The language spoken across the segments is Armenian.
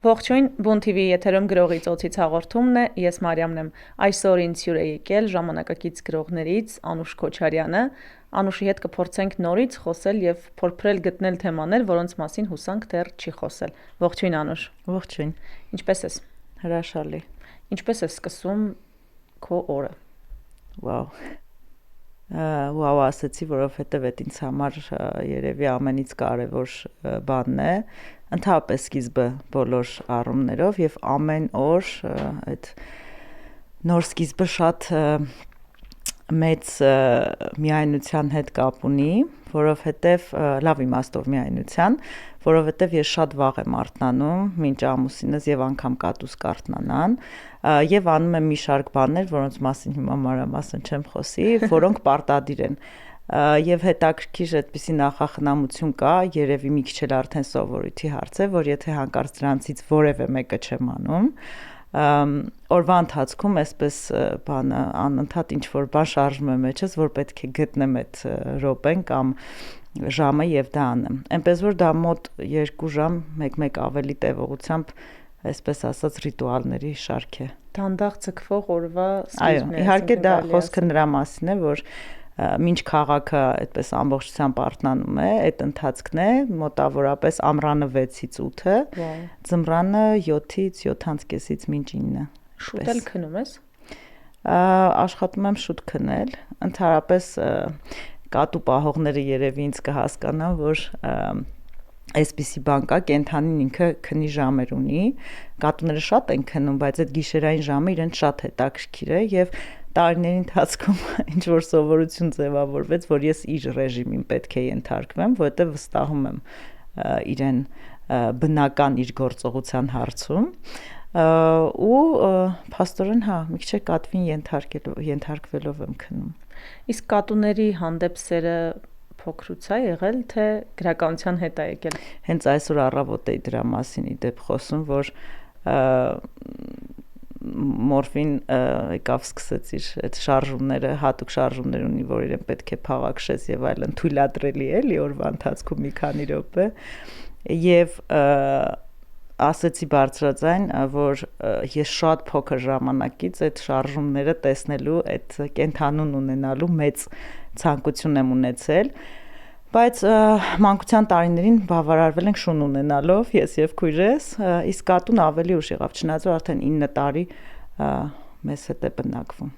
Ողջույն, Բուն TV եթերում գրողի ծոցից հաղորդումն է, ես Մարիամն եմ, այսօր ինձ հյուր է եկել ժամանակակից գրողներից Անուշ Քոչարյանը, Անուշի հետ կփորձենք նորից խոսել և փորփրել գտնել թեմաներ, որոնց մասին հուսանք դեռ չի խոսել, ողջույն Անուշ։ Ողջույն։ Ինչպե՞ս ես։ Հրաշալի։ Ինչպե՞ս ես սկսում քո օրը։ Վաու ասեցի, որովհետև այդ ինձ համար երևի ամենից կարևոր բանն է, ընդհանրապես սկիզբը բոլոր առումներով եւ ամեն օր այդ նոր սկիզբը շատ մեծ միայնության հետ կապ ունի, որովհետև լավ իմաստով միայնության, որովհետև ես շատ վաղ եմ արթնանում, մինչ ամուսինս եւ անգամ կատուս կարթնանան, եւ անում եմ մի շարք բաներ, որոնց մասին հիմա մանրամասն չեմ խոսի, որոնք պարտադիր են։ Եվ հետաքրքիր այդպիսի նախախնամություն կա, երևի մի քիչ էլ արդեն սովորույթի հարց է, որ եթե հանկարծ դրանցից որևէ մեկը չեմ անում, օրվա ընթացքում այսպես բանը անընդհատ ինչ-որ բան շարժում եմ մեջս, որ պետք է գտնեմ այդ րոպեն կամ ժամը եւ դա անեմ։ Այնպես որ դա մոտ 2 ժամ, մեկ ավելի տևողությամբ, այսպես ասած, ռիտուալների շարք է։ Դանդաղ ցկվող օրվա սկիզբն է։ Այո, իհարկե դա խոսքը նրա մասին է, որ մինչ քաղաքը այդպես ամբողջությամբ արթնանում է, այդ ընթացքն է մոտավորապես ամռանը 6-ից 8-ը, ձմռանը 7-ից 7:30-ից մինչ 9-ը։ Շուտ էլ քնում ես։ Աշխատում եմ շուտ քնել, ընդհանրապես կատու պահողները երևի ինձ կհասկանան, որ այսպիսի բան կա, կենթանին ինքը քնի ժամեր ունի, կատուները շատ են քնում, բայց այդ գիշերային ժամը իրեն շատ հետաքրքիր է եւ տարիների ընթացքում ինչ որ սովորություն ձևավորվեց, որ ես իր ռեժիմին պետք է ենթարկվեմ, որովհետև վստահում եմ իրեն բնական իր գործողության հարցում ու փաստորեն մի քիչ կատվին ենթարկվելով եմ քնում։ Իսկ կատուների հանդեպ սերը փոքրուց է եղել, թե գրականության հետ է եկել։ Հենց այսօր առավոտ էի դրա մասին իդեպ խոսում, որ մորֆին եկավ սկսեց իր այդ շարժումները, հատուկ շարժումներ ունի, որ իրեն պետք է փաղաքշես եւ այլն, թույլատրելի է էլի օրվա ընթացքում մի քանի րոպե եւ ասեցի բարձրաձայն, որ ես շատ փոքր ժամանակից այդ շարժումները տեսնելու, այդ կենթանուն ունենալու մեծ ցանկություն եմ ունեցել, բայց մանկության տարիներին բավարարվել ենք շուն ունենալով, ես եւ քույրես, իսկ կատուն ավելի ուշ եղավ, չնայած որ արդեն 9 տարի մեզ հետ է բնակվում։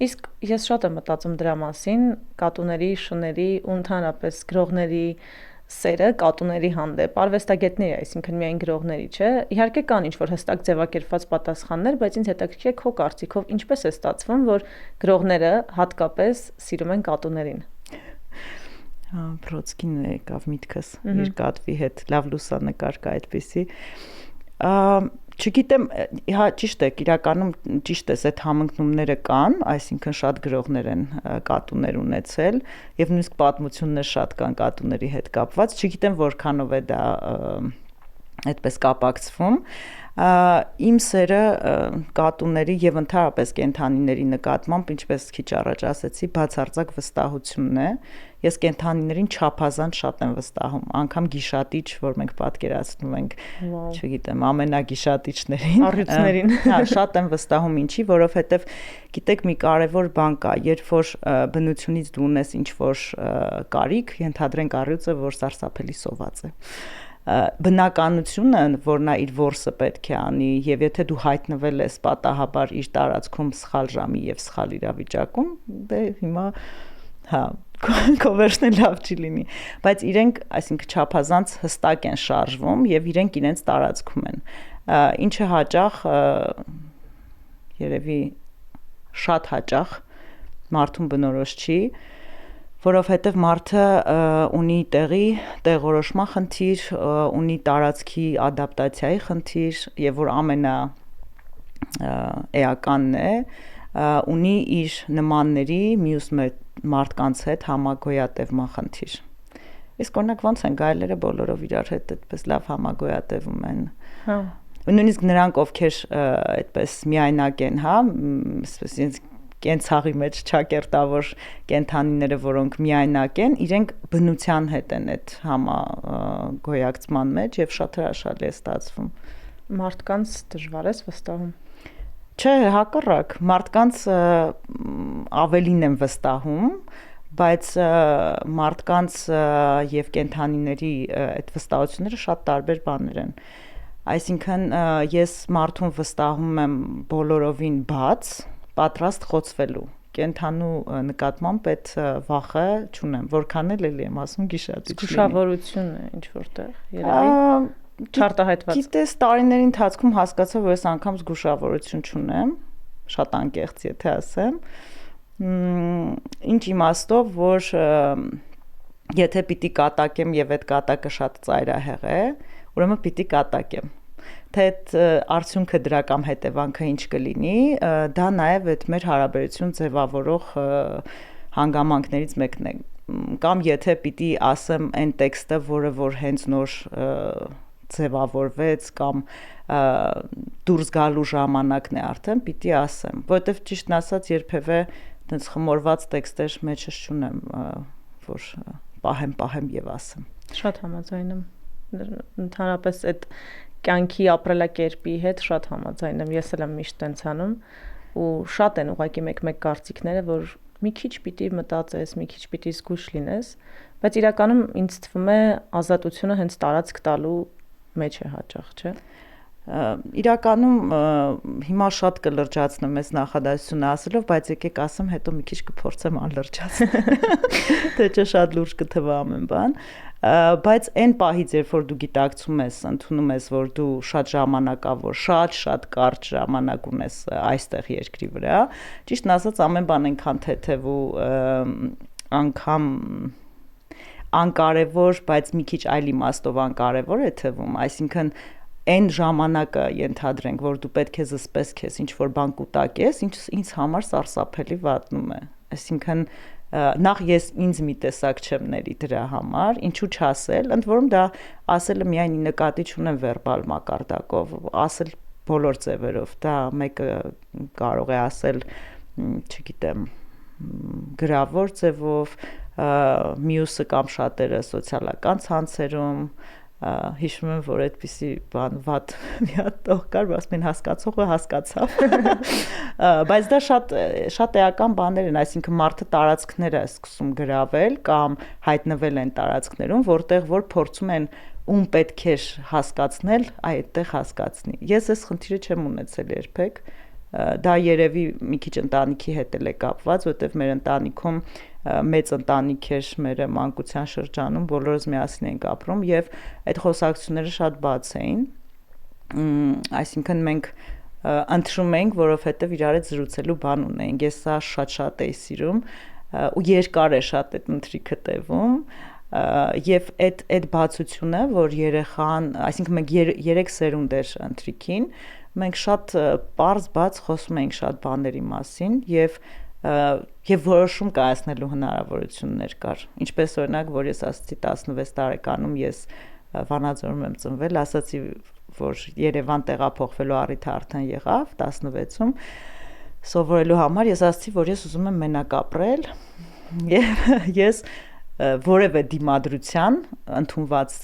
Իսկ ես շատ եմ մտածում դրա մասին, կատուների, շների ու ընդհանրապես գրողների սերը կատուների հանդեպ, արվեստագետների, այսինքն միայն գրողների, չէ։ Իհարկե կան ինչ-որ հստակ ձևակերպված պատասխաններ, բայց ինձ հետաքրքիր է քո կարծիքով ինչպես է ստացվում, որ գրողները հատկապես սիրում են կատուներին։ Բրոդսկին եկավ միտքս իր կատվի հետ, լավ լուսանկար կա այդպիսի։ Չգիտեմ, ճիշտ է, իրականում ճիշտ է, այդ համընկնումները կան, այսինքն շատ գրողներ են կատուներ ունեցել եւ նույնիսկ պատմություններ շատ կան կատուների հետ կապված, չգիտեմ որքանով է դա այդպես կապակցվում։ Իմ սերը կատուների եւ ընդհանրապես կենդանիների նկատմամբ, ինչպես քիչ առաջ ասեցի, բացարձակ վստահությունն է։ Ես կենդանիներին չափազանց շատ եմ վստահում, անգամ գիշատիչ, որ մենք պատկերացնում ենք, չգիտեմ, ամենագիշատիչներին, առյուծներին։ Հա, շատ եմ վստահում, ինչի, որովհետեւ գիտեք, մի կարևոր բան կա, երբ որ բնությունից դու ունես ինչ-որ կարիք, ենթադրենք առյուծը, որ սարսափելի սոված է։ Բնականությունը, որ նա իր որսը պետք է անի, եւ եթե դու հայտնվել ես պատահաբար իր տարածքում սխալ ժամի եւ սխալ իրավիճակում, դե հիմա հա քո վերջն էլ լավ չի լինի, բայց իրենք, այսինքն չափազանց հստակ են շարժվում եւ իրենց տարածքում են, ինչը հաճախ երևի շատ հաճախ մարդուն բնորոշ չի, որովհետև մարդը ունի տեղորոշման խնդիր, ունի տարածքի ադապտացիայի խնդիր եւ որ էականն է, ունի իր նմանների մյուս մարդկանց հետ համագոյատևման խնդիր։ Իսկ օրինակ ոնց են գայլերը բոլորով իրար հետ այդպես լավ համագոյատևում են։ Հա։ Նույնիսկ նրանք, ովքեր այդպես միայնակ են, հա, այսպես կենցաղի մեջ չակերտավոր կենթանիները, որոնք միայնակ են, իրենք բնության հետ են այդ համագոյակցման մեջ եւ շատ հրաշալի է ստացվում։ Մարդկանց դժվար է վստահում։ Չէ, հակառակ, մարդկանց ավելին են վստահում, բայց մարդկանց եւ կենթանիների այդ վստահությունները շատ տարբեր բաներ են։ Այսինքն ես մարդուն վստահում եմ բոլորովին բաց, պատրաստ խոցվելու։ Կենթանու նկատմամբ այդ վախը չունեմ, որքան էլ եմ ասում գիշատիչ լինի։ Զգուշավորություն է ինչ որտեղ, երևի չարտահայտված։ Գիտես, տարիների ընթացքում հասկացա, որ ես անգամ զգուշավորություն չունեմ, շատ անկեղծ եթե ասեմ։ Ինչ իմաստով, որ եթե պիտի կատակեմ եւ այդ կատակը շատ ծայրահեղ է, ուրեմն պիտի կատակեմ։ Թե այդ արդյունքը դրա կամ հետևանքը ինչ կլինի, դա նաեւ այդ մեր հարաբերություն ձևավորող հանգամանքներից մեկն է։ Կամ եթե պիտի ասեմ այն տեքստը, որը որ հենց նոր ձևավորվեց կամ դուրս գալու ժամանակն է արդեն, պիտի ասեմ, որովհետեւ ճիշտն ասած երբևէ այդպես խմորված տեքստեր մեջս չունեմ, որ պահեմ եւ ասեմ։ Շատ համաձայն եմ։ Ընդհանրապես այդ կյանքի ապրելակերպի հետ շատ համաձայն եմ։ Ես էլ եմ միշտ տենց անում ու շատ են ուղղակի մեկ-մեկ կարծիքները, որ մի քիչ պիտի մտածես, մի քիչ պիտի զգուշ լինես, բայց իրականում ինձ թվում է ազատությունը հենց տարածք տալու մեջ է հաճախ, չէ՞։ Իրականում հիմա շատ կլրջացնեմ այս նախադասությունը ասելով, բայց եկեք ասեմ, հետո մի քիչ կփորձեմ անլրջացնել։ Թե չէ շատ լուրջ կթվա ամեն բան, բայց այն պահից, երբ որ դու գիտակցում ես, ընդունում ես, որ դու շատ ժամանակավոր, շատ կարճ ժամանակ ունես այստեղ երկրի վրա, ճիշտն ասած ամեն բան այնքան թեթև ու անգամ անկարևոր, բայց մի քիչ այլ իմաստով անկարևոր է թվում, այսինքն այն ժամանակը ենթադրենք, որ դու պետք է զսպես քեզ, ինչ որ բան կուտակես, ինձ համար սարսափելի վատնում է։ Այսինքն նախ ես ինձ մի տեսակ չեմ ների դրա համար, ինչու չասել, ընդ որում դա ասելը միայն նկատի չունեմ վերբալ մակարդակով, ասել բոլոր ձևերով, դա մեկը կարող է ասել, չգիտեմ, գրավոր ձևով, մյուսը կամ շատերը սոցիալական ցանցերում, հիշում եմ, որ այդպիսի բան վատ մի հատ տող կար, ասում են հասկացողը հասկացավ, բայց դա շատ էական բաներ են, այսինքն մարդը տարածքներ է սկսում գրավել կամ հայտնվել են տարածքներում, որտեղ որ փորձում են ում պետք է հասկացնել, այդտեղ հասկացնի։ Ես այս խնդիրը չեմ ունեցել երբեք, դա երևի մի քիչ ընտանիքի հետ էլ է կապված, որովհետև մեր ընտանիքում մեծ ընտանիք էր մեր մանկության շրջանում, բոլորս միասին ենք ապրում եւ այդ խոսակցությունները շատ բաց էին, այսինքն մենք ընտրում ենք, որովհետեւ իրար հետ զրուցելու բան ունենք, ես սա շատ էի սիրում ու երկար է շատ այդ ընթրիքը տևում եւ այդ բացությունը, որ երեխան, այսինքն մենք 3 սերունդ էր ընթրիքին, մենք շատ պարզ բաց խոսում ենք շատ բաների մասին եւ որոշում կայացնելու հնարավորություններ կար։ Ինչպես օրինակ, որ ես ասացի 16 տարեկանում ես Վանաձորում եմ ծնվել, ասացի, որ Երևան տեղափոխվելու առիթը արդեն եղավ 16-ում սովորելու համար, ես ասացի, որ ես ուզում եմ մենակ ապրել եւ ես որևէ դիմադրության, ընդունված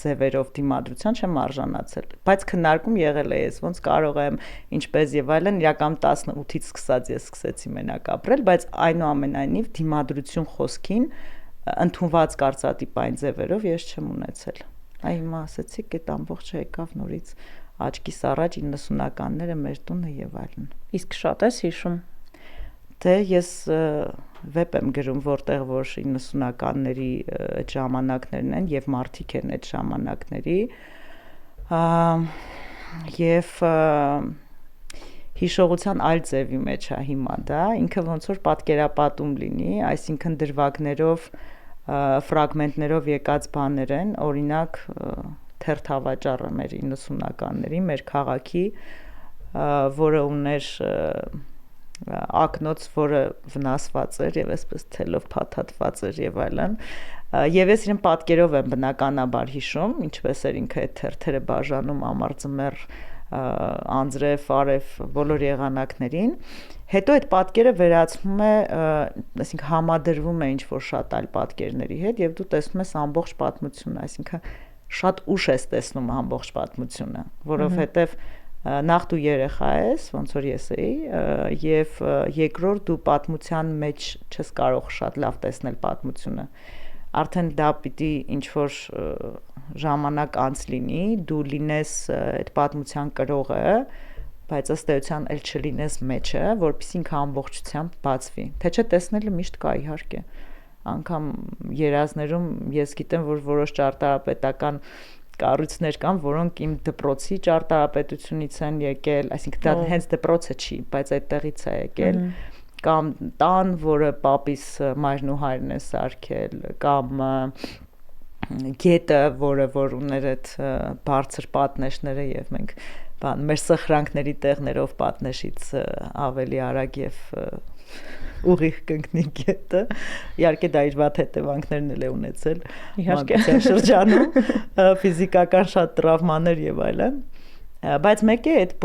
ձևերով դիմադրության չեմ արժանացել, բայց քննարկում եղել է ես, ոնց կարող եմ, ինչպես եւ այլն, իրական 18-ից սկսած ես սկսեցի մենակ ապրել, բայց այնուամենայնիվ դիմադրություն խոսքին ընդունված կարծրատիպային ձևերով ես չեմ ունեցել։ Այ հիմա ասեցիք, այդ ամբողջը եկավ նորից աչքիս առաջ 90-ականները մեր տունը եւ այլն։ Իսկ շատ ես հիշում։ Դե ես վեպ եմ գրում, որտեղ որ 90-ականների այդ ժամանակներն են եւ մարդիկ են այդ ժամանակների եւ հիշողության այլ ձևի մեջ է հիմա դա, ինքը ոնց որ պատկերապատում լինի, այսինքն դրվագներով, ֆրագմենտներով եկած բաներ են, օրինակ թերթավաճառը մեր 90-ականների, մեր քաղաքի, որը ուներ ակնոց, որը վնասված էր եւ այսպես թելով փաթաթված էր եւ այլն, եւ ես իրեն պատկերով եմ բնականաբար հիշում, ինչպես էր ինքը այդ թերթերը բաժանում ամառ-ձմեռ անձրև, արև բոլոր եղանակներին, հետո այդ պատկերը վերածվում է, այսինքն համադրվում է ինչ-որ շատ այլ պատկերների հետ եւ դու տեսնում ես ամբողջ պատմությունը, այսինքն շատ ուշ ես տեսնում ամբողջ պատմությունը, որովհետեւ նախ դու երեխա ես, ոնց որ ես էի, եւ երկրորդ դու պատմության մեջ չես կարող շատ լավ տեսնել պատմությունը։ Արդեն դա պիտի ինչ-որ ժամանակ անց լինի, դու լինես այդ պատմության կրողը, բայց ըստ էության էլ չլինես մեջը, որպեսզի ինքը ամբողջությամբ բացվի։ Թե չէ տեսնելը միշտ կա իհարկե։ Անկամ երազներում ես գիտեմ, որ որոշ ճարտարապետական կառույցներ կան, որոնք իմ դպրոցի ճարտարապետությունից են եկել, այսինքն դա հենց դպրոցը չի, բայց այդտեղից է եկել, կամ տան, որը պապիս մայրն ու հայրն է սարքել, կամ գետը, որ ուներ այդ բարձր պատնեշները եւ մենք մեր սխրանքների տեղներով պատնեշից ավելի արագ եւ ուղիղ կընկնի գետը, իհարկե դա իր վատ հետևանքներն էլ է ունեցել մանկության շրջանում, ֆիզիկական շատ տրավմաներ եւ այլն, բայց մեկ է այդ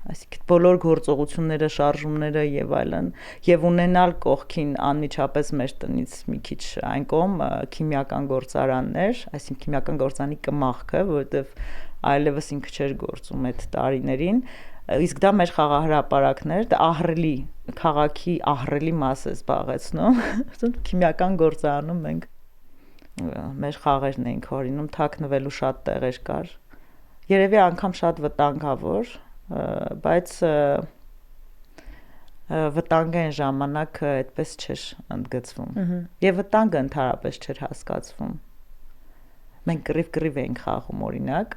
այսինքն բոլոր գործողությունները, շարժումները եւ այլն, եւ ունենալ կողքին անմիջապես մեր տնից մի քիչ այն կողմ քիմիական գործարաններ, այսինքն քիմիական գործարանի կմախքը, որովհետեւ այլևս ինքը չէր գործում այդ տարիներին, իսկ դա մեր խաղահրապարակներ, դա ահռելի քաղաքի ահռելի մաս է զբաղեցնում, քիմիական գործարանում մենք մեր խաղերն էինք հորինում, թաքնվելու շատ տեղեր կար, երևի անգամ շատ վտանգավոր, բայց վտանգը այն ժամանակ այդպես չէր ընդգծվում, եւ վտանգը ընդհանրապես չէր հասկացվում, մենք կռիվ էինք խաղում օրինակ,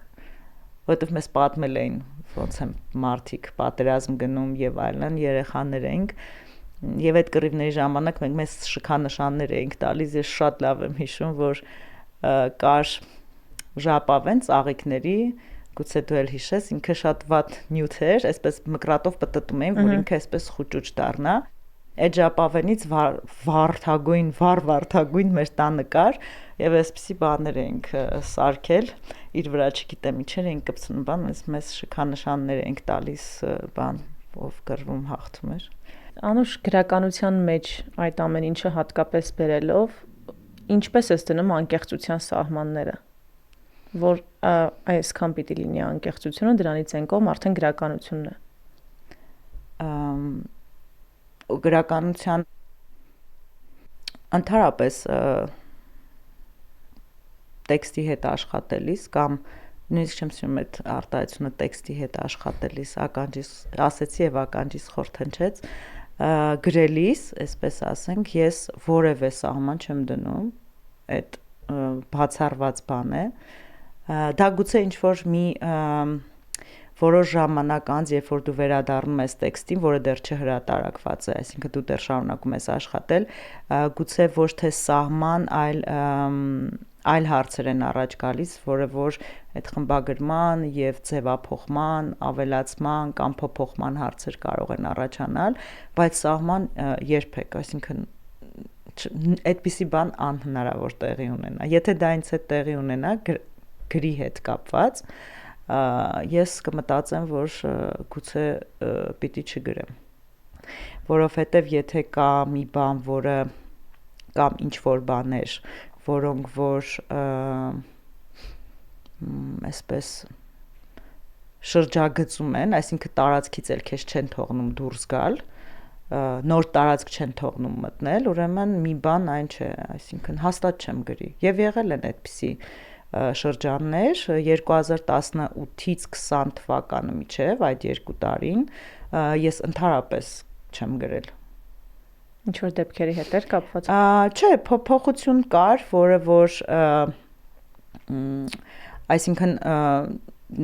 որովհետև մեզ պատմել էին ոնց են մարդիկ պատերազմ գնում եւ այլն, երեխաներ էինք եւ այդ կռիվների ժամանակ մենք մեզ շքանշաններ էինք տալիս, ես շատ լավ եմ հիշում, որ կար ժապավեն ծաղիկների, գուցե դու էլ հիշես, ինքը շատ վատ նյութ էր, այսպես մկրատով պտտում էին, որ ինքը այսպես խուճուճ դառնա, այդ ժապավենից վարդագույն մեր տանը կար եւ այսպիսի բաներ էինք սարքել, իր վրա չգիտեմ ինչեր էինք կպցնում, մեզ շքանշաններ էինք տալիս, ով կռվում հաղթում էր։ Անուշ գրականության մեջ այդ ամեն ինչը հատկապես բերելով, ինչպես ես դնում անկեղծության սահմանները, որ այսքան պիտի լինի անկեղծությունը, դրանից այն կողմ արդեն գրականությունն է։ Գրականության ընդհանրապես տեքստի հետ աշխատելիս կամ նույնիսկ չեմ սիրում այդ արտահայտությունը տեքստի հետ աշխատելիս ականջիս ասեցի եւ ականջիս խորթնչեց գրելիս, այսպես ասենք, ես որևէ սահման չեմ դնում, այդ բացառված բան է, դա գուցե ինչ որ մի որոշ ժամանակ անց, երբ որ դու վերադառնում ես տեքստին, որը դեռ չհրատարակված է, այսինքն դու դեռ շարունակում ես աշխատել, գուցե ոչ թե սահման, այլ հարցեր են առաջ գալիս, որը որ այդ խմբագրման եւ ձևափոխման, ավելացման կամ փոփոխման հարցեր կարող են առաջանալ, բայց սահման երբեք, այսինքն այդպիսի բան անհնարավոր տեղի ունենա։ Եթե դա ինձ հետ տեղի ունենա գրի հետ կապված, ես կմտածեմ, որ գուցե պիտի չգրեմ, որովհետև եթե կա մի բան, որը կամ ինչ-որ բաներ, որոնք որ այսպես շրջագծում են, այսինքն տարածքից էլ քեզ չեն թողնում դուրս գալ, նոր տարածք չեն թողնում մտնել, ուրեմն մի բան այն չէ, այսինքն հաստատ չեմ գրի։ Եվ եղել են այդպիսի շրջաններ 2018-ից 20 թվականը միջև այդ 2 տարին ես ընդհանրապես չեմ գրել։ Ինչ որ դեպքերի հետ էր կապված։ Չէ, փոփոխություն կար, որը որ այսինքն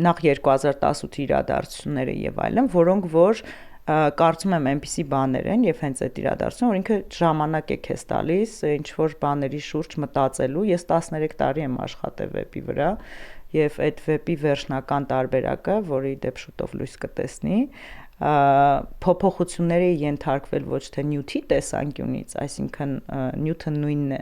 նախ 2018-ի իրադարձությունները եւ այլն, որոնք որ կարծում եմ այնպիսի բաներ են եւ հենց այդ իրադարձությունը, որ ինքը ժամանակ է քեզ տալիս ինչ որ բաների շուրջ մտածելու։ Ես 13 տարի եմ աշխատել վեպի վրա եւ այդ վեպի վերջնական տարբերակը, որի դեպ շուտով լույս կտեսնի, փոփոխությունների ենթարկվել ոչ թե նյութի տեսանկյունից, այսինքն նյութը նույնն է,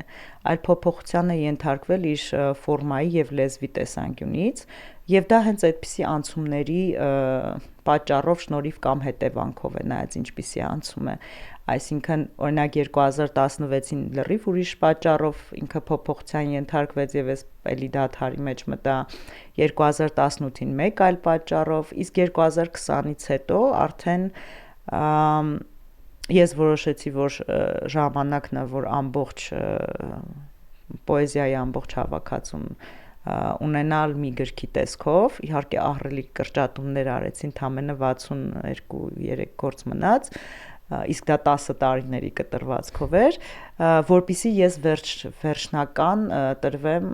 այլ փոփոխության է ենթարկվել իր ֆորմայի եւ լեզվի տեսանկյունից, Եվ դա հենց այդպիսի անցումների պատճառով շնորհիվ կամ հետևանքով է նայած ինչպիսի անցում է, այսինքն օրինակ 2016-ին լրիվ ուրիշ պատճառով ինքը փոփոխության ենթարկվեց եւ ես էլի դադարի մեջ մտա, 2018-ին մեկ այլ պատճառով, իսկ 2020-ից հետո արդեն ես որոշեցի, որ ժամանակն է, որ ամբողջ պոեզիայի ամբողջ հավաքածուն ունենալ մի գրքի տեսքով, իհարկե ահռելի կրճատումներ արեցին, ընդամենը 62-3 գործ մնաց, իսկ դա 10 տարիների կտրվածքով էր, որպեսզի ես վերջնական տրվեմ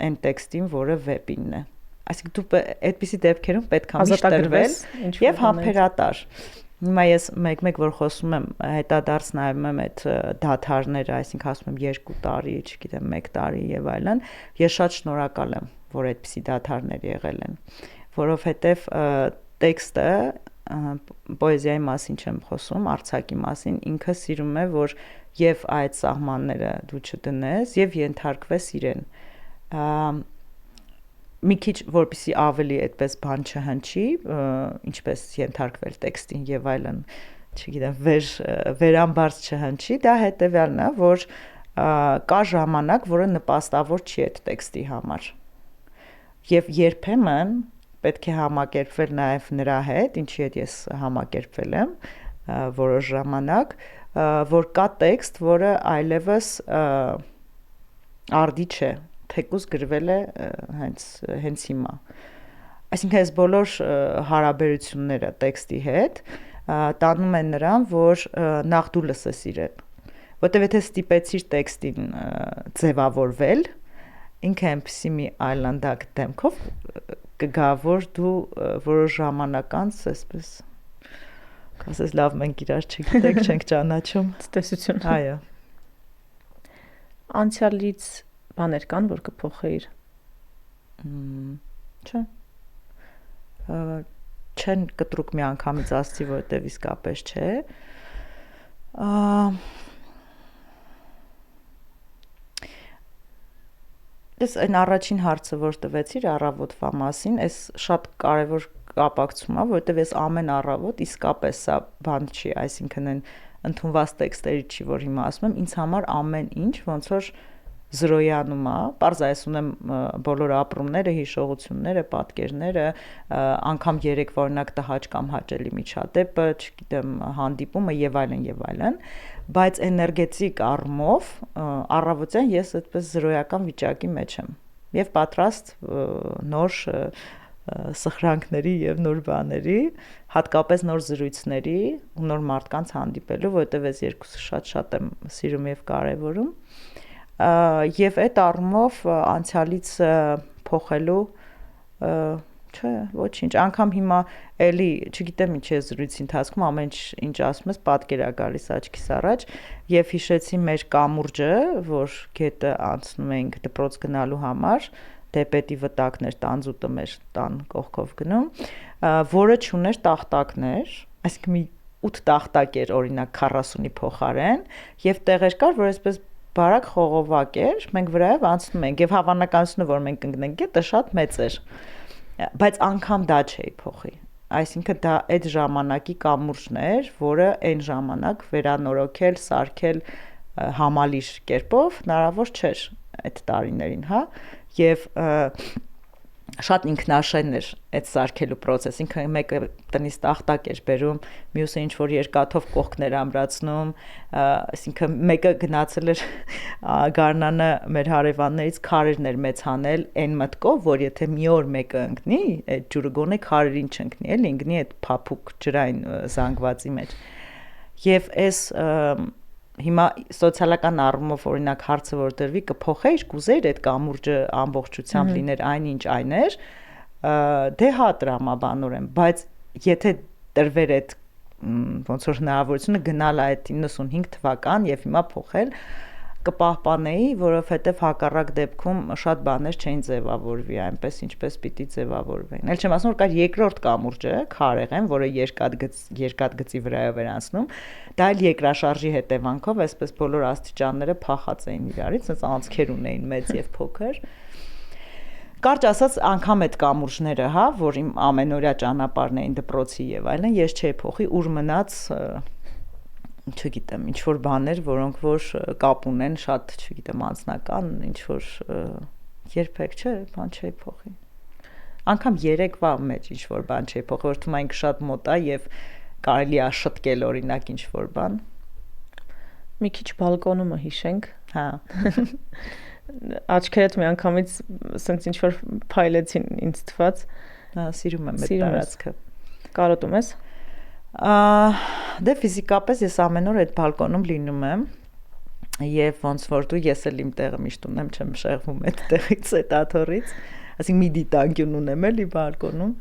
այն տեքստին, որը վեպինն է։ Այսինքն դու այդպիսի դեպքերում պետք է միշտ տրվել եւ համբերատար։ Հիմա ես մեկ-մեկ որ խոսում եմ, հետադարձ նայում եմ այդ դադարները, այսինքն ասում եմ 2 տարի, չգիտեմ, 1 տարի եւ այլն, ես շատ շնորհակալ եմ, որ այդպիսի դադարներ եղել են, որովհետեւ տեքստը պոեզիայի մասին չեմ խոսում, արձակի մասին, ինքը սիրում է, որ եւ այդ սահմանները դու չդնես եւ ենթարկվես իրեն։ Մի քիչ որպեսի ավելի այդպես բան չհնչի, ինչպես ենթարկվել տեքստին եւ այլն, չգիտեմ, վերամբարձ չհնչի, դա հետեւյալն է, որ կա ժամանակ, որը նպաստավոր չի այդ տեքստի համար։ Եվ երբեմն պետք է համակերպվել նաեւ նրա հետ, ինչի հետ ես համակերպվել եմ որոշ ժամանակ, որ կա տեքստ, որը այլևս արդի չէ, թեկուզ գրվել է հենց հիմա։ Այսինքն այս բոլոր հարաբերությունները տեքստի հետ տանում են նրան, որ նախ դու լսես իրեն, որտեվ եթե ստիպեցիր տեքստին ձևավորվել, ինքը այնպեսի մի այլանդակ դեմքով կգա, որ դու որոշ ժամանակ անց այսպես կասես լավ մենք իրար չգիտենք, չենք ճանաչում, տեսություն։ Այո։ Անցյալից բաներ կան, որ կփոխեիր։ Չէ։ Չեն կտրուկ մի անգամից ասցի, որտեվ իսկապես չէ։ Ես այն առաջին հարցը, որ տվեցիր առավոտվա մասին, այս շատ կարևոր կապակցում է, որտեվ ես ամեն առավոտ իսկապես սա բան չի, այսինքն այն ընդունված տեքստերի չի, որ հիմա ասում եմ, ինձ համար ամեն ինչ ոնց որ զրոյանում է, պարզայս ունեմ բոլոր ապրումները, հիշողությունները, պատկերները, անգամ երեկվա օրինակ տհաճ կամ հաճելի միջադեպը, չգիտեմ, հանդիպումը եւ այլն, բայց էներգետիկ առումով առավոտյան ես այդպես զրոյական վիճակի մեջ եմ եւ պատրաստ նոր սխրանքների եւ նոր բաների, հատկապես նոր զրույցների ու նոր մարդկանց հանդիպելու, որովհետեւ ես երկուսը շատ եմ սիրում եւ կարեւորում։ Եվ այդ առումով անցյալից փոխելու չէ, ոչինչ, անգամ հիմա էլի, չգիտեմ ինչ է զրույցի ընթացքում, ամեն ինչ ասում ես, պատկեր է գալիս աչքիս առաջ, եւ հիշեցի մեր կամուրջը, որ գետը անցնում էինք դպրոց գնալու համար, դեպետի վտակներ, տանձուտը մեր տան կողքով գնում, որը չուներ տախտակներ, այսինքն մի 8 տախտակ էր օրինակ 40-ի փոխարեն, եւ տեղեր կար, որ այսպես բարակ խողովակ էր, մենք վրայով անցնում ենք եւ հավանականությունը, որ մենք կընկնենք գետը շատ մեծ էր, բայց անգամ դա չէի փոխի, այսինքն դա այդ ժամանակի կամուրջն էր, որը այն ժամանակ վերանորոգել, սարքել համալիր կերպով հնարավոր չէր այդ տարիներին, հա, եւ շատ ինքնաշեն էր այդ սարքելու process, ինքը մեկը տնից տախտակ էր բերում, մյուսը ինչ որ երկաթով կողքներ ամրացնում, այսինքն մեկը գնացել էր գարնանը մեր հարևաններից քարերներ մեծ հանել այն մտքով, որ եթե մի օր մեկը ընկնի, այդ ջուրը գոնե քարերին չընկնի, էլի ընկնի այդ փափուկ ջրային զանգվածի մեջ։ Եվ այս հիմա սոցիալական առումով օրինակ հարցը որ դրվի կփոխեիր, կուզեիր այդ կամուրջը ամբողջությամբ լիներ այնինչ այն էր, դե հա տրամաբանորեն, բայց եթե տրվեր այդ ոնց որ հնարավորությունը գնալ այդ 95 թվական եւ հիմա փոխել, կպահպանեի, որովհետեւ հակառակ դեպքում շատ բաներ չէին ձևավորվի այնպես ինչպես պիտի ձևավորվեին։ Էլ չեմ ասում որ կար երկրորդ կամուրջը, քարեղեն, որը երկաթգծի վրայով էր անցնում, դա էլ երկրաշարժի հետևանքով այսպես բոլոր աստիճանները փախած էին իրարից, ասես անցքեր ունեին մեծ եւ փոքր։ Կարճ ասած, անգամ այդ կամուրջները, հա, որ իմ ամենօրյա ճանապարհն էին դպրոցի եւ այլն, ես չէի փոխի, ուր մնաց, չգիտեմ, ինչ որ բաներ, որոնք որ կապ ունեն շատ, չգիտեմ, անձնական, ինչ որ երբեք չէ, բան չէի փոխի։ Անգամ երեկվա մեջ ինչ որ բան չէի փոխի, որ թվում է շատ մոտ է եւ կարելի է շտկել օրինակ ինչ որ բան։ Մի քիչ բալկոնումը հիշենք։ Հա։ Աչքերդ մի անգամից սենց ինչ որ փայլեցին ինձ թված։ Հա, սիրում եմ այդ տարածքը։ Կարոտում ես։ Դե ֆիզիկապես ես ամեն օր այդ բալկոնում լինում եմ եւ ոնց որ դու ես էլ իմ տեղը միշտ ունեմ, չեմ շեղվում այդ տեղից, այդ աթոռից, ասենք մի դիտանկյուն ունեմ էլի բալկոնում։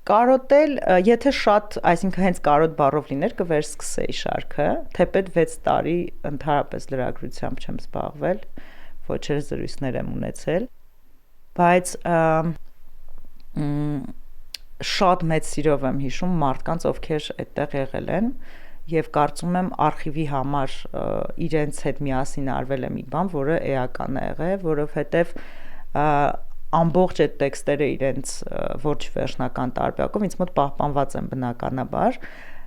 Կարոտել, եթե շատ, այսինքն հենց կարոտ բառով լիներ, կվերսկսեի շարքը, թեպետ 6 տարի ընդհանրապես լրագրությամբ չեմ զբաղվել, ոչ էլ զրույցներ եմ ունեցել, բայց շատ մեծ սիրով եմ հիշում մարդկանց, ովքեր այդտեղ եղել են, եւ կարծում եմ արխիվի համար իրենց հետ միասին արվել է մի բան, որը էական է եղել, որովհետեւ ամբողջ այդ տեքստերը իրենց ոչ վերջնական տարբերակով ինձ մոտ պահպանված են բնականաբար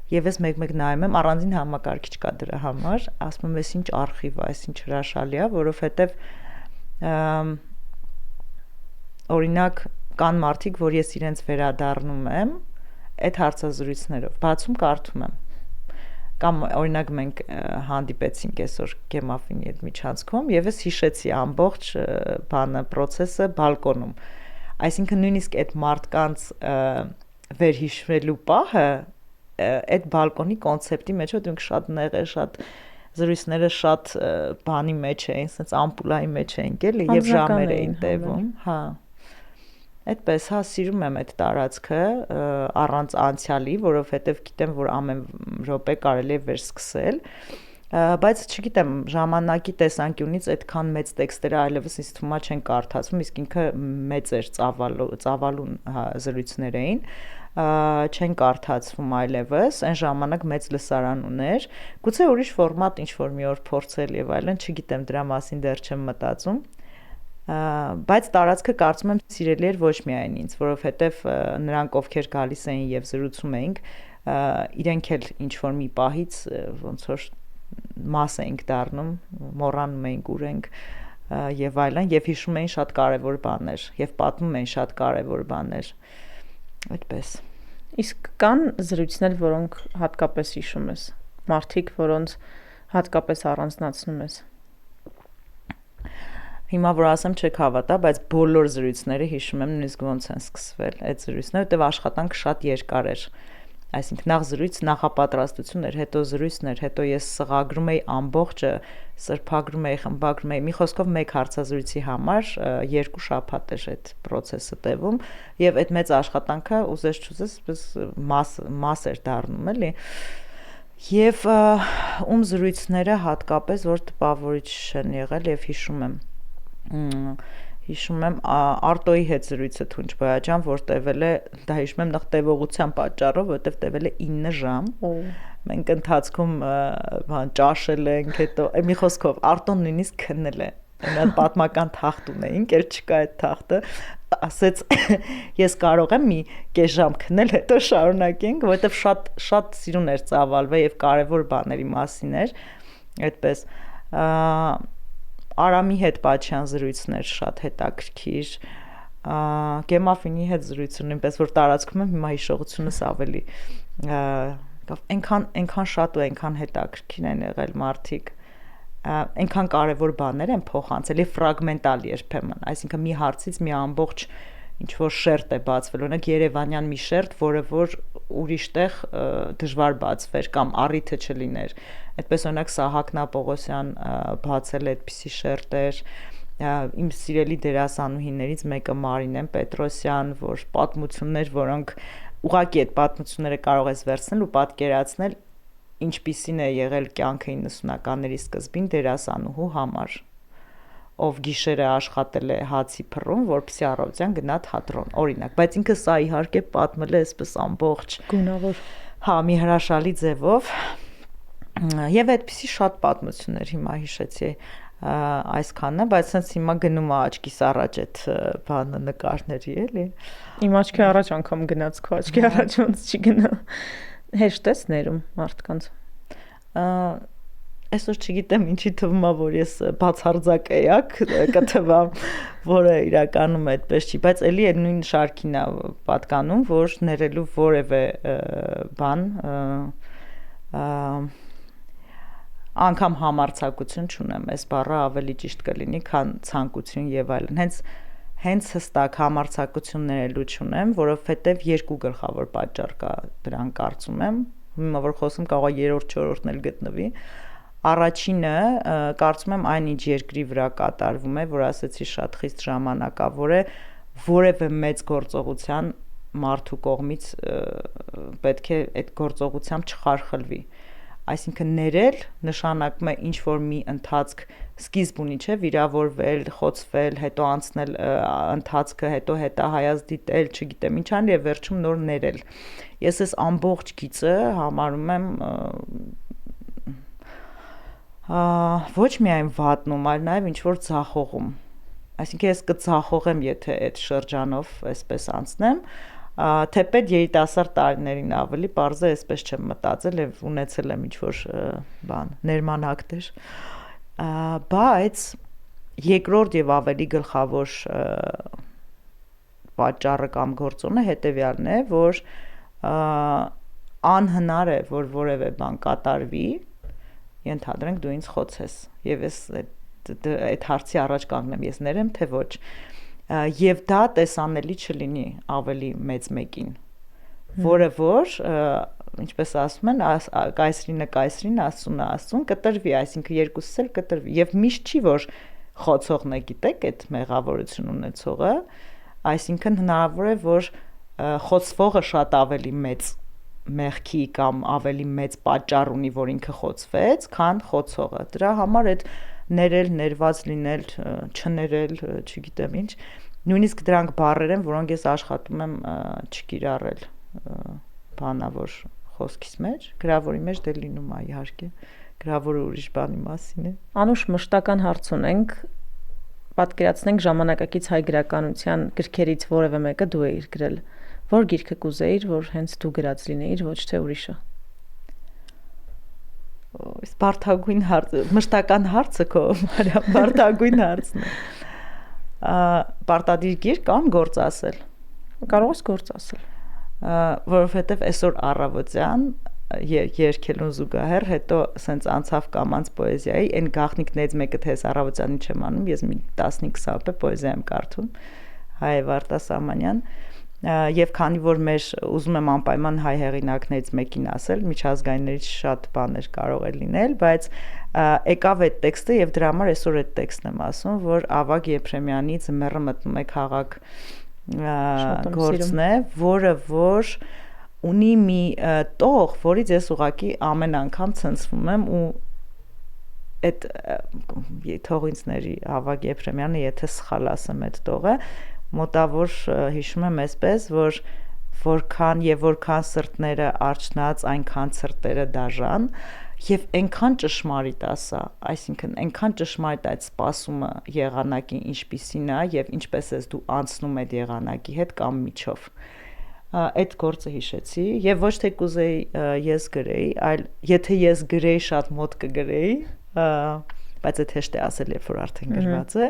եւ ես մեկ-մեկ նայում եմ, առանձին համակարգիչ կա դրա համար, ասում եմ, ես ինչ արխիվ է, ինչ հրաշալի է, որովհետեւ օրինակ կան մարդիկ, որ ես իրենց վերադառնում եմ այդ հարցազրույցներով, բացում կարդում եմ կամ օրինակ մենք հանդիպեցինք այսօր Գեմաֆինի այդ միջանցքում եւ ես հիշեցի ամբողջ բանը process-ը բալկոնում այսինքն նույնիսկ այդ մարդկանց վերհիշվելու պահը այդ բալկոնի կոնցեպտի մեջ դրանք շատ նեղ է շատ զրույցները շատ բանի մեջ էին ասես ամպուլայի մեջ էին էլի եւ ժամեր էին տևում հա Այդպես, հա, սիրում եմ այդ տարածքը առանց անցյալի, որովհետև գիտեմ, որ ամեն րոպե կարելի է վերսկսել, բայց չգիտեմ, ժամանակի տեսանկյունից այդքան մեծ տեքստերը այլևս ինձ թվում է չեն կարդացվում, իսկ ինքը մեծ էր ծավալուն զրույցներ էին, չեն կարդացվում այլևս, այն ժամանակ մեծ լսարան ուներ, գուցե ուրիշ ֆորմատ ինչ-որ մի օր փորձել եւ այլն, չգիտեմ, դրա մասին դեռ չեմ մտածում բայց տարածքը կարծում եմ սիրելի էր ոչ միայն ինձ, որովհետև նրանք ովքեր գալիս էին եւ զրուցում էինք, իրենք էլ ինչ որ մի պահից ոնց որ մաս էինք դառնում, մոռանում էինք ուր ենք եւ այլն եւ հիշում էին շատ կարեւոր բաներ եւ պատմում էին շատ կարեւոր բաներ։ Այդպես։ Իսկ կան զրույցներ, որոնք հատկապես հիշում ես, մարդիկ, որոնց հատկապես առանձնացնում ես։ Հիմա որ ասեմ չեք հավատա, բայց բոլոր զրույցները հիշում եմ նույնիսկ ոնց են սկսվել այդ զրույցները, որտեղ աշխատանքը շատ երկար էր։ Այսինքն նախ զրույց, նախապատրաստություն էր, հետո զրույցներ, հետո ես սղագրում էի ամբողջը, սրբագրում էի, խմբագրում էի։ Մի խոսքով մեկ հարցազրույցի համար 2 շաբաթ էր այդ process-ը տևում, եւ այդ մեծ աշխատանքը ուզես չուզես մաս էր դառնում, էլի։ Եվ զրույցները հատկապես որ տպավորիչ են եղել եւ հիշում եմ Արտոյի հետ զրույցը Թունջ Բոյաջյան, որ տևել է, դա հիշում եմ նախ տևողության պատճառով, որտեվ տևել է 9 ժամ։ Մենք ընթացքում բան ճաշել ենք, հետո մի խոսքով Արտոն նույնիսկ քննել է։ Այնա պատմական թախտ ունեինք, էլ չկա այդ թախտը, ասեց ես կարող եմ մի կես ժամ քնել, հետո շարունակենք, որովհետև շատ սիրուն էր ծավալվել եւ կարեւոր բաների մասին էր, այդպես Արամի հետ Պաչյան զրույցներ շատ հետաքրքիր, Գեմաֆինի հետ զրույցը նույնպես որ տարածքում եմ հիմա հիշողությունս ավելի այնքան շատ ու այնքան հետաքրքիր են եղել մարդիկ, այնքան կարևոր բաներ են փոխանցել եւ ֆրագմենտալ երբեմն, այսինքն մի հարցից մի ամբողջ ինչ որ շերտ է բացվել, օրինակ Երևանյան մի շերտ, որը որ ուրիշտեղ դժվար բացվեր կամ առիթը չլիներ։ Այդպես օրինակ Սահակնա Պողոսյան բացել է այդպիսի շերտեր, իմ սիրելի դերասանուհիներից մեկը Մարինեն Պետրոսյան, որ պատմություններ, որոնք ուղղակի այդ պատմությունները կարող ես վերցնել ու պատկերացնել ինչպիսին է եղել կյանքը 90-ականների սկզբին դերասանուհու համար, ով գիշերը աշխատել է հացի փռում, որպեսզի առավոտյան գնա թատրոն, օրինակ, բայց ինքը սա իհարկե պատմել է այսպես ամբողջ գունավոր, հա, մի հրաշալի ձևով, եւ այդպիսի շատ պատմություններ հիմա հիշեցի, այսքանն է, բայց sense հիմա գնում է աչքիս առաջ այդ բանը նկարների էլի։ Իմ աչքի առաջ անգամ գնաց, քո աչքի առաջ ոնց չի գնա։ Հեշտ ես ներում մարդկանց։ Այսօր չգիտեմ ինչի թվում է, որ ես բացարձակ էակ կթվամ, որը իրականում այդպես չի, բայց էլի այդ նույն շարքին է պատկանում, որ ներելու որևէ բան անգամ համարձակություն չունեմ, այս բառը ավելի ճիշտ կլինի, քան ցանկություն եւ այլն։ Հենց հստակ համարձակություն ներելու չունեմ, որովհետեւ երկու գլխավոր պատճառ կա դրան կարծում եմ, հիմա որ խոսում կարող է 3-րդ, 4-րդն էլ գտնվի։ Առաջինը կարծում եմ այնինչ երկրի վրա կատարվում է, որ ասեցի շատ խիստ ժամանակավոր է, որևէ մեծ գործողության մարդու կողմից պետք է այդ գործողությամբ չխարխլվի։ Այսինքն ներել նշանակում է ինչ որ մի ընթացք սկիզբ ունի, չէ, վիրավորվել, խոցվել, հետո անցնել ընթացքը, հետո հետահայաց դիտել, չգիտեմ ինչ ան եւ վերջում նոր ներել։ Ես այս ամբողջ գիծը համարում եմ ոչ միայն վատնում, այլ նաեւ ինչ որ ձախողում։ Այսինքն ես կձախողեմ, եթե այդ շրջանով այսպես անցնեմ, թեպետ երիտասարդ տարիներին ավելի պարզ է այսպես չեմ մտածել եւ ունեցել եմ ինչ որ բան ներմանակներ, բայց երկրորդ եւ ավելի գլխավոր պատճառը կամ գործոնը հետեւյալն է, որ անհնար է, որ որևէ բան կատարվի, ենթադրենք դու ինձ խոցես եւ ես այդ հարցի առաջ կանգնեմ, ես ներեմ թե ոչ, եւ դա տեսանելի չլինի ավելի մեծ մեկին, որը որ ինչպես ասում են, կայսրին աստծուն կտրվի, այսինքն երկուսս էլ կտրվի եւ միշտ չի որ խոցողն է, գիտեք, այդ մեղավորություն ունեցողը, այսինքն հնարավոր է որ խոցվողը շատ ավելի մեծ մեղքի կամ ավելի մեծ պատճառ ունի, որ ինքը խոցվեց, քան խոցողը։ Դրա համար այդ ներել, ներված լինել, չներել, չգիտեմ ինչ, նույնիսկ դրանք բառեր են, որոնք ես աշխատում եմ չկիրառել բանավոր խոսքիս մեջ, գրավորի մեջ դե լինում է իհարկե, գրավորը ուրիշ բանի մասին է։ Անուշ մշտական հարց ունենք, պատկերացնենք ժամանակակից հայ գրականության գրքերից որևէ մեկը դու էիր գրել, որ գիրքը կուզեիր, որ հենց դու գրած լինեիր, ոչ թե ուրիշը։ Այս բարդագույն հարցը, մշտական հարցը քո, Մարիամ, բարդագույն հարցն է։ Պարտադիր գիրք կամ գործ ասել։ Կարող ես գործ ասել։ Որովհետև այսօր առավոտյան երգելուն զուգահեռ հետո սենց անցավ կամանց պոեզիայի, այն գաղտնիքներից մեկը թե ես առավոտյանի չեմ անում, ես մի 15-20 րոպե պոեզիա եմ կարդում, Հայև Արտասահմանյան, եւ քանի որ մեր ուզում եմ անպայման հայ հեղինակներից մեկին ասել, միջազգայիններից շատ բաներ կարող է լինել, բայց եկավ այդ տեքստը եւ դրա համար այսօր այդ տեքստն եմ ասում, որ Ավագ Եփրեմյանի Ձմեռը մտնում է քաղաք գործն է, որը որ ունի մի տող, որից ես ուղղակի ամեն անգամ ցնցվում եմ ու այդ թող ինձ ների Ավագ Եփրեմյանը, եթե սխալ ասեմ այդ տողը, մոտավոր հիշում եմ այսպես, որ որքան սրտները արջնած, այնքան սրտերը դաժան եւ այնքան ճշմարիտ ասա, այսինքն այնքան ճշմարիտ այդ սպասումը եղանակի ինչպիսին է եւ ինչպես ես դու անցնում այդ եղանակի հետ կամ միջով։ Այդ գործը հիշեցի եւ ոչ թե կուզեի ես գրեի, այլ եթե ես գրեի շատ մոտ կգրեի, բայց այդ հեշտ է ասել, երբ որ արդեն գրված է։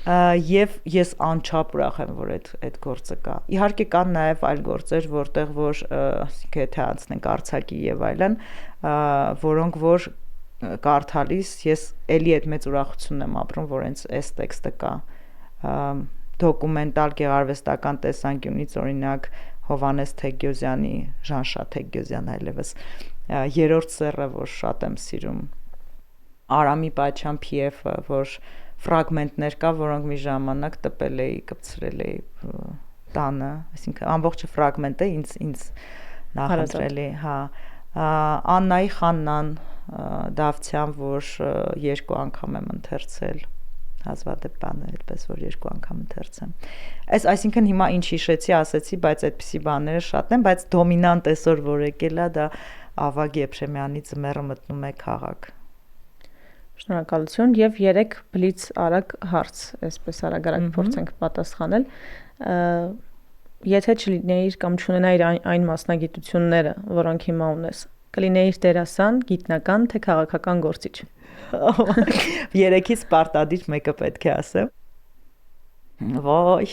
Եվ ես անչափ ուրախ եմ, որ այդ գործը կա։ Իհարկե կան նաև այլ գործեր, որտեղ որ եթե անցնենք արձակի եւ այլն, որոնք որ կարդալիս ես էլի այդ մեծ ուրախությունն եմ ապրում, որ հենց այս տեքստը կա։ Դոկումենտալ գեղարվեստական տեսանկյունից օրինակ Հովհաննես Թեգյոզյանի, Ժանշա Թեգյոզյան այլևս երրորդ սեռը, որ շատ եմ սիրում, Արամի Պաչյան Փիեֆը, որ ֆրագմենտներ կա, որոնք մի ժամանակ տպել էի, կպցրել էի տանը, այսինքն ամբողջը ֆրագմենտ է ինձ նախընտրելի, հա, Աննայի Խաննան Դավթյան, որ 2 անգամ եմ ընթերցել, հազվադեպ բան է, այդպես որ 2 անգամ ընթերցեմ։ Այսինքն հիմա ինչ հիշեցի, ասեցի, բայց այդպիսի բաները շատ են, բայց դոմինանտ այսօր որ եկել է, դա Ավագ Եփրեմյանի Ձմեռը մտնում է քաղաք։ Շնորհակալություն եւ 3 բլից արագ հարց, այսպես արագ փորձենք պատասխանել։ Եթե չլինեիր կամ չունենայիր այն մասնագիտությունները, որոնք հիմա ունես, կլինեիր դերասան, գիտնական, թե քաղաքական գործիչ։ 3-ից պարտադիր մեկը պետք է ասեմ։ Ոայ,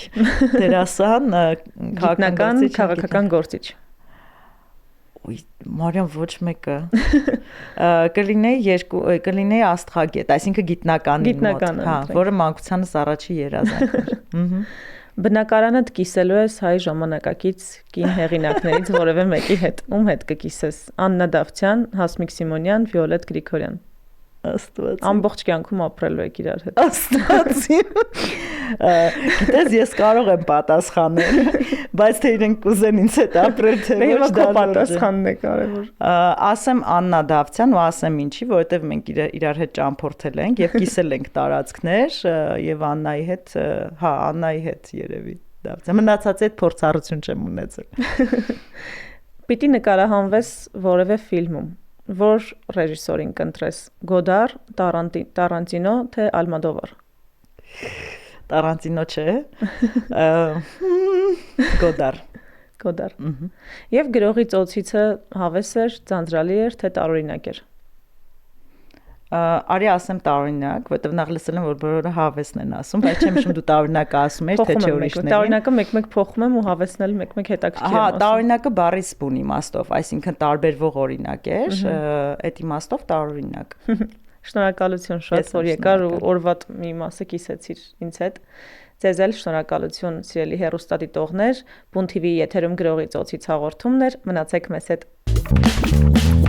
դերասան, գիտնական, քաղաքական գործիչ։ Ոյ, Մարիամ ոչ մեկը։ Կլինեի աստղագետ, այսինքն գիտնականի մոտ, հա, որը մանկությանս առաջի երազանքն էր։ Բնակարանդ կիսելու ես հայ ժամանակակից կին հեղինակներից որևէ մեկի հետ։ Ում հետ կկիսես։ Աննա Դավթյան, Հասմիկ Սիմոնյան, Վիոլետ Գրիգորյան։ Աստված։ Ամբողջ կյանքում ապրելու եք իրար հետ։ Աստված։ Գիտես, ես կարող եմ պատասխանել, բայց թե իրենք կուզեն ինձ հետ ապրել, թե ոչ, դա պատասխանն է կարևոր։ Ասեմ Աննա Դավթյան ու ասեմ ինչի, որովհետև մենք իրար հետ ճամփորդել ենք եւ կիսել ենք տարածքներ եւ Աննայի հետ, հա, Աննայի հետ երևի Դավթյան։ Մնացած այդ փորձառություն չեմ ունեցել։ Պիտի նկարահանվես որևէ ֆիլմում, որ ռեժիսորին կընտրես՝ Գոդար, Տարանտինո, թե Ալմադովար։ Տարանտինո չէ։ Գոդար։ Գոդար։ Եվ գրողի ծոցիցը հավես էր, ձանձրալի էր, թե տարօրինակ էր։ Արի ասեմ տարօրինակ, որովհետև նախ լսել եմ, որ բոլորը հավեսն են ասում, բայց չեմ հիշում դու տարօրինակը ասում ես, թե չէ ուրիշներին։ Տարօրինակը մեկ-մեկ փոխում եմ ու հավեսն էլ մեկ-մեկ հետաքրքիր եմ ասում։ Հա, ասում։ տարօրինակը բառի սպուն իմաստով, այսինքն տարբերվող օրինակ էր, այդ իմաստով տարօրինակ։ Շնորհակալություն շատ, որ եկար ու օրվա մի մասը կիսեցիր ինձ հետ։ Ձեզ էլ շնորհակալություն, սիրելի հեռուստադիտողներ, Բուն TV եթերում գրողի ծոցից հաղորդումներ, մնացեք մեզ հետ։